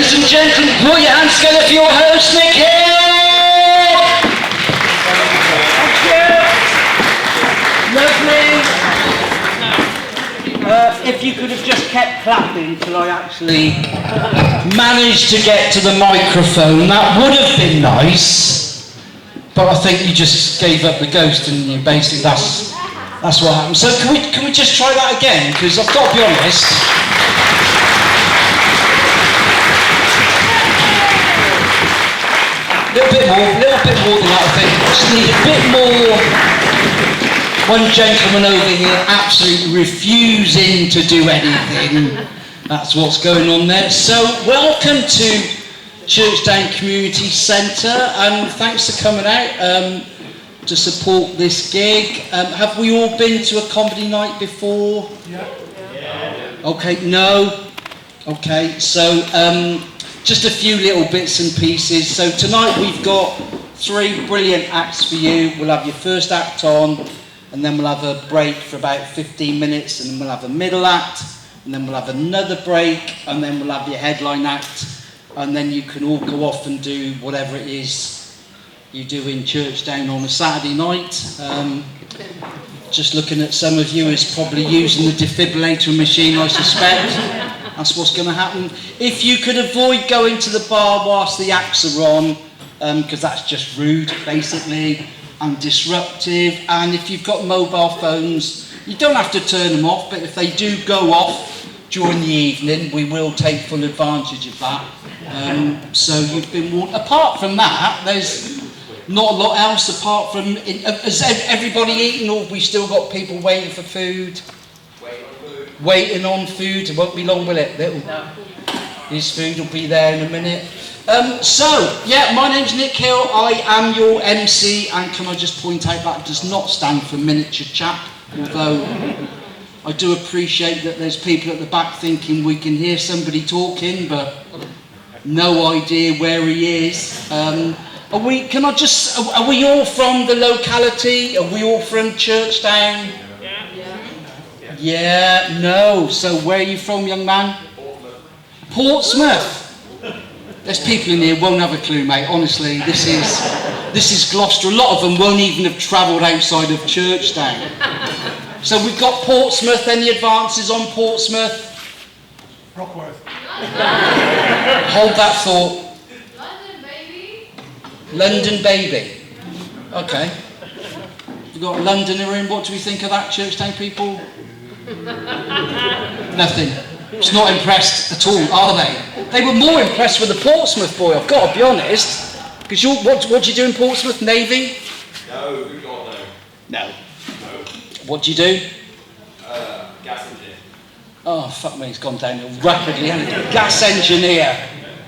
Ladies and gentlemen, put your hands together for your host, Nik Hill! Thank you! Lovely! If you could have just kept clapping until I actually managed to get to the microphone, that would have been nice. But I think you just gave up the ghost, and you basically that's what happened. So can we just try that again? Because I've got to be honest. A little bit more than that, I think. Just need a bit more. One gentleman over here absolutely refusing to do anything. That's what's going on there. So welcome to Churchdown Community Centre, and thanks for coming out to support this gig. Have we all been to a comedy night before? Yeah. Okay, no. Okay, so just a few little bits and pieces. So tonight we've got 3 brilliant acts for you. We'll have your first act on, and then we'll have a break for about 15 minutes, and then we'll have a middle act, and then we'll have another break, and then we'll have your headline act, and then you can all go off and do whatever it is you do in Churchdown on a Saturday night. Just looking at some of you is probably using the defibrillator machine, I suspect. That's what's going to happen. If you could avoid going to the bar whilst the acts are on, because that's just rude, basically, and disruptive. And if you've got mobile phones, you don't have to turn them off, but if they do go off during the evening, we will take full advantage of that. So you've been warned. Apart from that, there's not a lot else apart from... Has everybody eaten, or have we still got people waiting for food? Waiting on food. It won't be long, will it? His food will be there in a minute. So, yeah, my name's Nik Hill. I am your MC, and can I just point out that does not stand for miniature chap, although I do appreciate that there's people at the back thinking we can hear somebody talking, but no idea where he is. Are we all from the locality? Are we all from Churchdown? Yeah, no. So where are you from, young man? Portsmouth. There's people in here won't have a clue, mate. Honestly, this is Gloucester. A lot of them won't even have travelled outside of Churchdown. So we've got Portsmouth. Any advances on Portsmouth? Brockworth. Hold that thought. London, baby. London, baby. Okay. We've got a Londoner in. What do we think of that, Churchdown people? Nothing. It's not impressed at all, are they? They were more impressed with the Portsmouth boy, I've got to be honest. Because what do you do in Portsmouth? Navy? No, good God, no. No. What do you do? Gas engineer. Oh, fuck me, it's gone downhill rapidly, hasn't it? Gas engineer.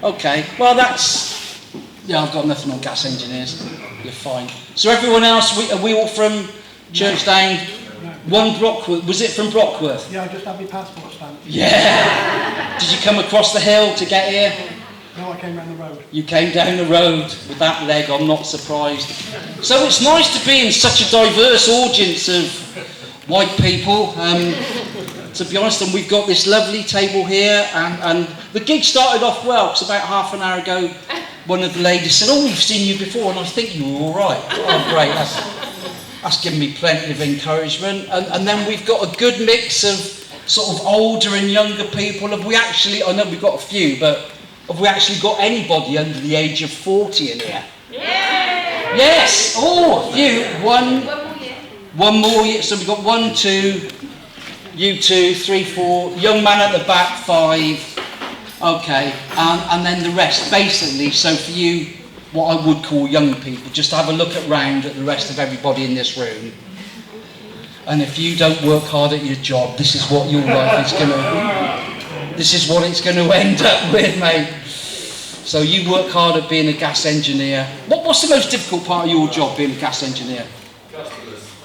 Okay, well that's... Yeah, I've got nothing on gas engineers. You're fine. So everyone else, are we all from Churchdown? One Brockworth. Was it from Brockworth? Yeah, I just had my passport stamped. Yeah! Did you come across the hill to get here? No, I came round the road. You came down the road with that leg, I'm not surprised. So it's nice to be in such a diverse audience of white people. To be honest, and we've got this lovely table here, and the gig started off well, because about half an hour ago, one of the ladies said, "Oh, we've seen you before," and I think you were all right. Oh, great. That's given me plenty of encouragement. And then we've got a good mix of sort of older and younger people. Have we actually, I know we've got a few, but have we actually got anybody under the age of 40 in here? Yeah. Yes! Oh, a few. One more year. So we've got 1, 2, you 2, 3, 4, young man at the back, 5. Okay, and then the rest, basically. So for you, what I would call young people, just have a look around at the rest of everybody in this room. And if you don't work hard at your job, this is what your life is this is what it's going to end up with, mate. So you work hard at being a gas engineer. What's the most difficult part of your job, being a gas engineer?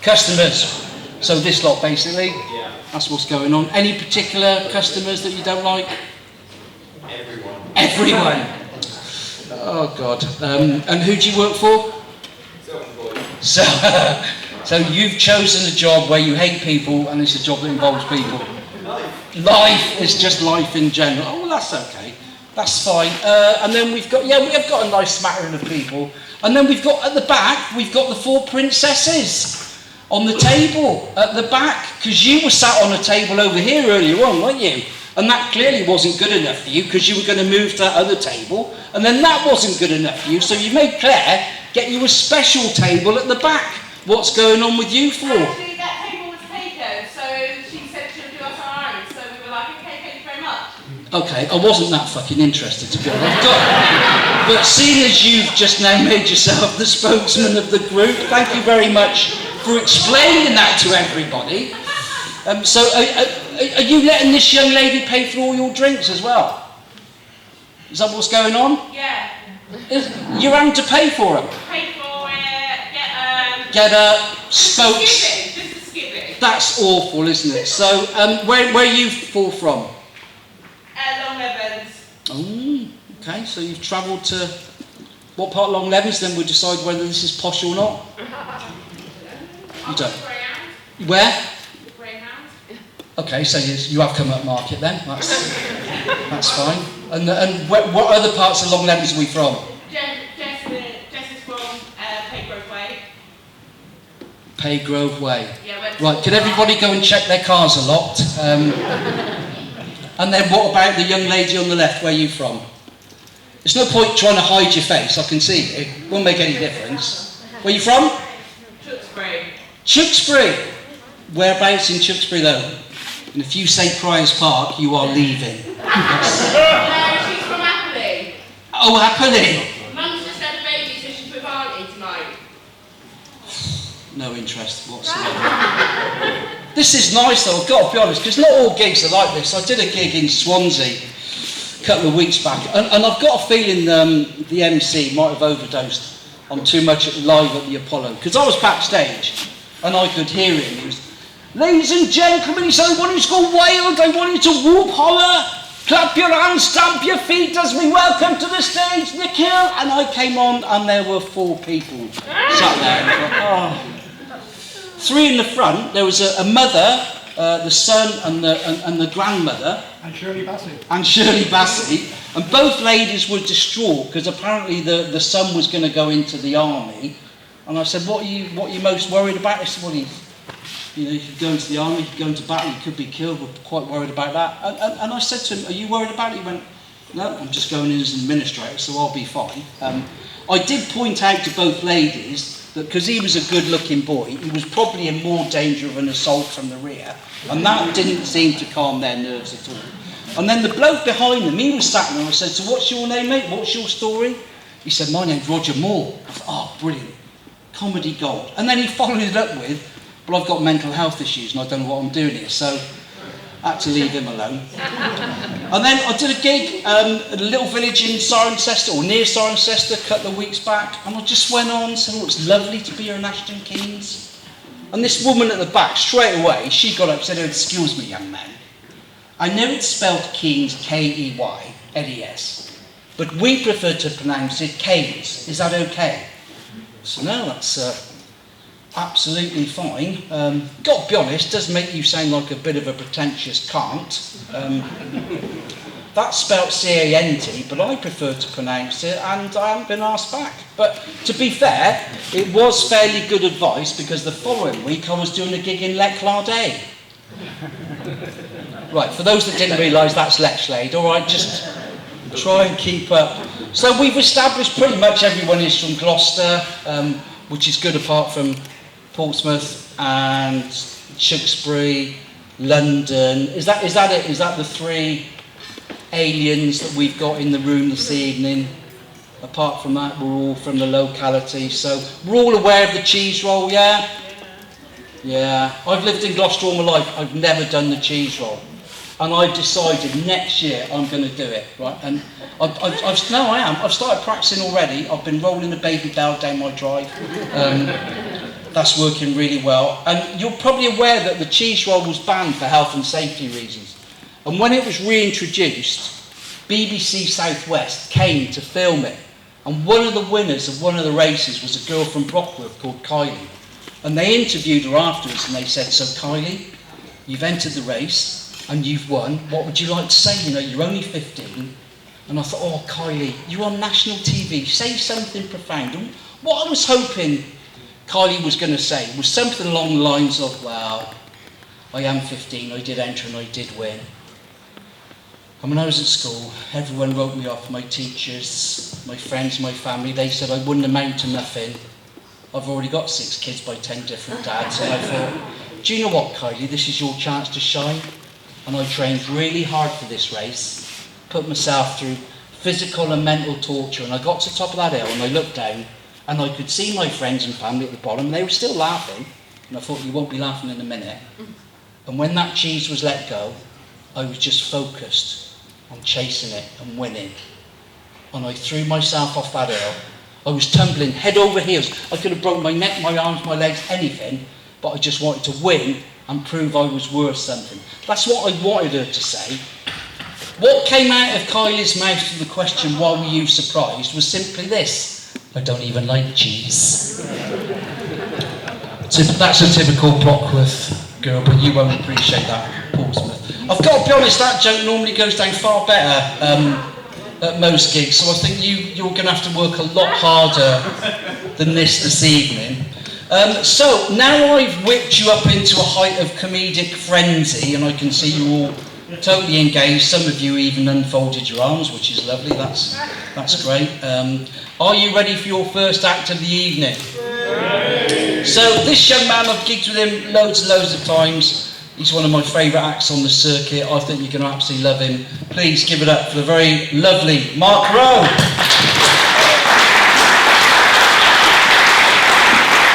Customers. So this lot, basically. Yeah. That's what's going on. Any particular customers that you don't like? Everyone. Oh God. And who do you work for? Self-employed. So you've chosen a job where you hate people, and it's a job that involves people. Life is just life in general. Oh, well, that's okay. That's fine. And then we have got a nice smattering of people. And then we've got at the back, we've got the 4 princesses on the table at the back, because you were sat on a table over here earlier on, weren't you? And that clearly wasn't good enough for you, because you were going to move to that other table, and then that wasn't good enough for you, so you made Claire get you a special table at the back. What's going on with you four? Actually, that table was taken, so she said she'll do us our own. So we were like, okay, thank you very much. Okay, I wasn't that fucking interested, to be honest. But seeing as you've just now made yourself the spokesman of the group, thank you very much for explaining that to everybody. So are you letting this young lady pay for all your drinks as well? Is that what's going on? Yeah. You're having to pay for them? Pay for it, Get a spokes. just a skip it. That's awful, isn't it? So where are you four from? Long Evans. Oh, okay, so you've travelled to what part of Long Levens, then we'll decide whether this is posh or not. You don't. Greyhound. Where? Greyhound. Okay, so you have come up market then, that's fine. And what other parts of Long Levens are we from? Jess is from Paygrove Way. Paygrove Way. Yeah, right, can everybody go and check their cars are locked? And then what about the young lady on the left, where are you from? There's no point trying to hide your face, I can see it. It won't make any difference. Where are you from? Tewkesbury. Tewkesbury. Whereabouts in Tewkesbury though? And if you say Priors Park, you are leaving. No, she's from Appley. Oh, happily. Mum's just had a baby, so she's with Auntie tonight. No interest whatsoever. This is nice though, I've got to be honest, because not all gigs are like this. I did a gig in Swansea a couple of weeks back, and I've got a feeling the MC might have overdosed on too much live at the Apollo, because I was backstage and I could hear him. He was, ladies and gentlemen, he said, I want you to go wild, I want you to whoop, holler, clap your hands, stamp your feet as we welcome to the stage Nik Hill. And I came on and there were 4 people sat there. And I thought, oh. 3 in the front, there was a mother, the son and the grandmother. And Shirley Bassey. And Shirley Bassey. And both ladies were distraught because apparently the son was going to go into the army. And I said, what are you most worried about? He said, well, you could go into the army, you could go into battle, you could be killed, we're quite worried about that. And I said to him, are you worried about it? He went, no, I'm just going in as an administrator, so I'll be fine. I did point out to both ladies that because he was a good-looking boy, he was probably in more danger of an assault from the rear, and that didn't seem to calm their nerves at all. And then the bloke behind them, he was sat there, and I said, so what's your name, mate? What's your story? He said, my name's Roger Moore. I thought, oh, brilliant. Comedy gold. And then he followed it up with, but I've got mental health issues and I don't know what I'm doing here, so I had to leave him alone. And then I did a gig at a little village in Cirencester, or near Cirencester, a couple of weeks back, and I just went on and said, oh, it's lovely to be here in Ashton Keynes. And this woman at the back, straight away, she got up and said, oh, excuse me, young man. I know it's spelled Keynes, K-E-Y-N-E-S, but we prefer to pronounce it Keynes. Is that okay? So no, that's absolutely fine. Got to be honest, does make you sound like a bit of a pretentious cant. That's spelt C-A-N-T, but I prefer to pronounce it, and I haven't been asked back. But to be fair, it was fairly good advice, because the following week I was doing a gig in Lechlade. Right, for those that didn't realise, that's Lechlade. All right, just try and keep up. So we've established pretty much everyone is from Gloucester, which is good apart from Portsmouth and Tewkesbury, London. Is that it? Is that the 3 aliens that we've got in the room this evening? Apart from that, we're all from the locality. So we're all aware of the cheese roll, yeah? Yeah. I've lived in Gloucester all my life. I've never done the cheese roll. And I've decided next year I'm going to do it, right? And I am. I've started practicing already. I've been rolling a baby bell down my drive. That's working really well. And you're probably aware that the cheese roll was banned for health and safety reasons. And when it was reintroduced, BBC Southwest came to film it. And one of the winners of one of the races was a girl from Brockworth called Kylie. And they interviewed her afterwards and they said, so Kylie, you've entered the race and you've won. What would you like to say? You know, you're only 15. And I thought, oh, Kylie, you're on national TV, say something profound. And what I was hoping Kylie was going to say was something along the lines of, well, I am 15, I did enter and I did win. And when I was at school, everyone wrote me off, my teachers, my friends, my family. They said I wouldn't amount to nothing. I've already got 6 kids by 10 different dads. And I thought, do you know what, Kylie, this is your chance to shine. And I trained really hard for this race. Put myself through physical and mental torture, and I got to the top of that hill and I looked down and I could see my friends and family at the bottom and they were still laughing, and I thought, you won't be laughing in a minute. And when that cheese was let go, I was just focused on chasing it and winning, and I threw myself off that hill. I was tumbling head over heels. I could have broken my neck, my arms, my legs, anything, but I just wanted to win and prove I was worth something. That's what I wanted her to say. What came out of Kylie's mouth to the question, why were you surprised, was simply this: I don't even like cheese. That's a typical Brockworth girl, but you won't appreciate that, Portsmouth. I've got to be honest, that joke normally goes down far better at most gigs, so I think you're going to have to work a lot harder than this evening. So, now I've whipped you up into a height of comedic frenzy, and I can see you all totally engaged. Some of you even unfolded your arms, which is lovely. That's great. Are you ready for your first act of the evening? So this young man, I've gigged with him loads and loads of times. He's one of my favourite acts on the circuit. I think you're going to absolutely love him. Please give it up for the very lovely Mark Rowe.